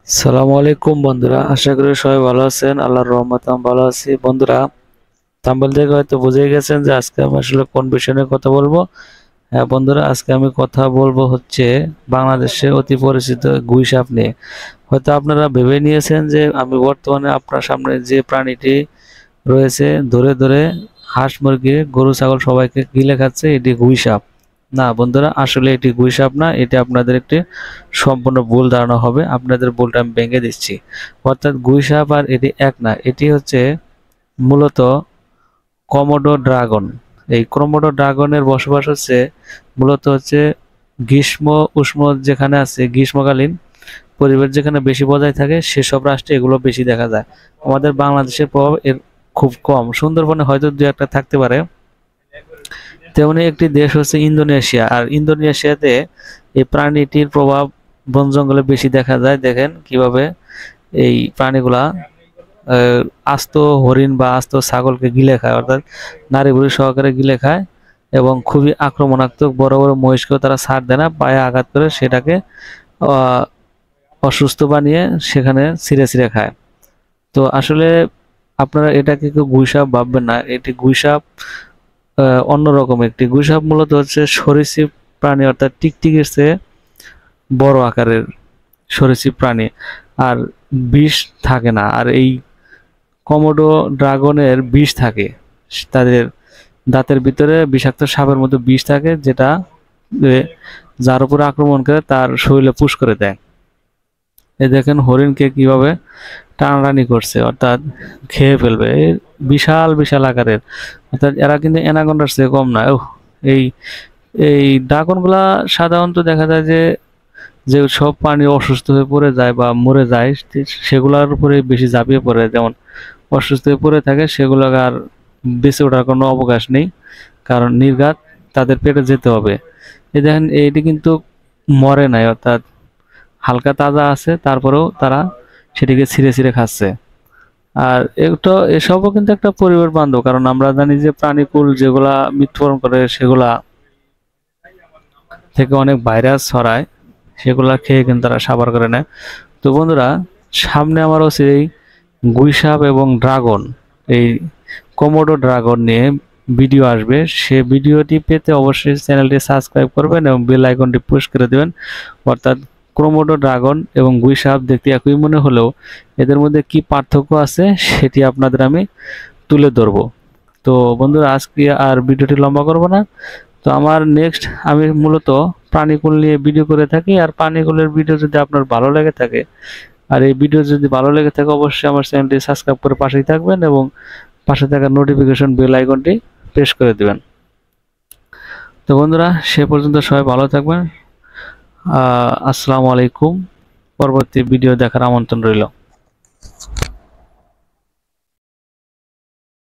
সালামু আলাইকুম বন্ধুরা, আশা করি সবাই ভালো আছেন। আল্লাহর রহমতে আমি ভালো আছি। বন্ধুরা, থাম্বনেল দেখে হয়তো বুঝে গেছেন যে আজকে আমি আসলে কোন বিষয় নিয়ে কথা বলবো। হ্যাঁ বন্ধুরা, আজকে আমি কথা বলবো হচ্ছে বাংলাদেশে অতি পরিচিত গুই সাপ নিয়ে। হয়তো আপনারা ভেবে নিয়েছেন যে আমি বর্তমানে আপনার সামনে যে প্রাণীটি রয়েছে ধরে ধরে হাঁস মুরগি গরু ছাগল সবাইকে গিলে খাচ্ছে, এটি গুই সাপ। না বন্ধুরা, আসলে এটি গুই সাপ না, এটি আপনাদের একটি সম্পূর্ণ ভুল ধারণা হবে। আপনাদের ভুলটা আমি ভেঙে দিচ্ছি। অর্থাৎ গুই সাপ আর এটি এক না, এটি হচ্ছে মূলত কমোডো ড্রাগন। এই কমোডো ড্রাগনের বসবাস হচ্ছে মূলত হচ্ছে গ্রীষ্ম উষ্ণ যেখানে আছে, গ্রীষ্মকালীন পরিবেশ যেখানে বেশি বজায় থাকে সেসব রাষ্ট্রে এগুলো বেশি দেখা যায়। আমাদের বাংলাদেশের প্রভাব এর খুব কম। সুন্দরবনে হয়তো দু একটা থাকতে পারে। তেমনি একটি দেশ হচ্ছে ইন্দোনেশিয়া, আর ইন্দোনেশিয়াতে এই প্রাণীটির প্রভাব বন জঙ্গলে বেশি দেখা যায়। দেখেন কিভাবে এই প্রাণীগুলা আস্ত হরিণ বা আস্ত ছাগলকে গিলে খায়, অর্থাৎ নারী বুড়ি সহকারে গিলে খায় এবং খুবই আক্রমণাত্মক। বড় বড় মহিষকেও তারা ছাড় দেয় না, পায়ে আঘাত করে সেটাকে আহ, অসুস্থ বানিয়ে সেখানে ছিঁড়ে ছিঁড়ে খায়। তো আসলে আপনারা এটাকে কেউ গুইসাপ ভাববেন না, এটি গুইসাপ অন্যরকম একটি। গুইসাপ মূলত হচ্ছে সরীসৃপ প্রাণী, অর্থাৎ টিকটিকির চেয়ে বড় আকারের সরীসৃপ প্রাণী। আর বিষ থাকে না। আর এই কমোডো ড্রাগনের বিষ থাকে, তাদের দাঁতের ভিতরে বিষাক্ত সাপের মতো বিষ থাকে, যেটা এ, যার উপর আক্রমণ করে তার শরীরে পুশ করে দেয়। এই দেখেন হরিণকে কিভাবে টানাটানি করছে, অর্থাৎ খেয়ে ফেলবে। বিশাল বিশাল আকারের, অর্থাৎ এরা কিন্তু অ্যানাকোন্ডার চেয়ে কম না। এই এই ড্রাগনগুলা সাধারণত দেখা যায় যে যে সব প্রাণী অসুস্থ হয়ে পড়ে যায় বা মরে যায় সেগুলোর উপরে বেশি ঝাঁপিয়ে পড়ে। যেমন অসুস্থ হয়ে পড়ে থাকে সেগুলোকে আর বেঁচে ওঠার কোনো অবকাশ নেই, কারণ নির্ঘাত তাদের পেটে যেতে হবে। এই দেখেন এইটি কিন্তু মরে নাই, অর্থাৎ হালকা তাজা আছে, তারপরেও তারা সেটিকে ছিঁড়ে ছিঁড়ে খাচ্ছে। আর এটা এসবও কিন্তু একটা পরিবেশ বান্ধব, কারণ আমরা জানি যে প্রাণীকুল যেগুলা মৃত্যুবরণ করে সেগুলা থেকে অনেক ভাইরাস ছড়ায়, সেগুলা খেয়ে কিন্তু তারা সাবার করে নেয়। তো বন্ধুরা, সামনে আমার হচ্ছে এই গুইসাপ এবং ড্রাগন, এই কোমোডো ড্রাগন নিয়ে ভিডিও আসবে। সে ভিডিওটি পেতে অবশ্যই চ্যানেলটি সাবস্ক্রাইব করবেন এবং বেল আইকনটি পুশ করে দেবেন। অর্থাৎ কোমোডো ড্রাগন এবং গুইসাপ দেখতে একই মনে হলেও এদের মধ্যে কি পার্থক্য আছে সেটি আপনাদের আমি তুলে ধরবো। তো বন্ধুরা, আজকে আর ভিডিওটি লম্বা করব না। তো আমার নেক্সট আমি মূলত প্রাণীকুল নিয়ে ভিডিও করে থাকি। আর প্রাণীকুলের ভিডিও যদি আপনার ভালো লেগে থাকে, আর এই ভিডিও যদি ভালো লেগে থাকে, অবশ্যই আমার চ্যানেলটি সাবস্ক্রাইব করে পাশেই থাকবেন এবং পাশে থাকা নোটিফিকেশন বেল আইকনটি প্রেস করে দিবেন। তো বন্ধুরা, সে পর্যন্ত সবাই ভালো থাকবেন। আসসালামু আলাইকুম। পরবর্তী ভিডিও দেখার আমন্ত্রণ রইল।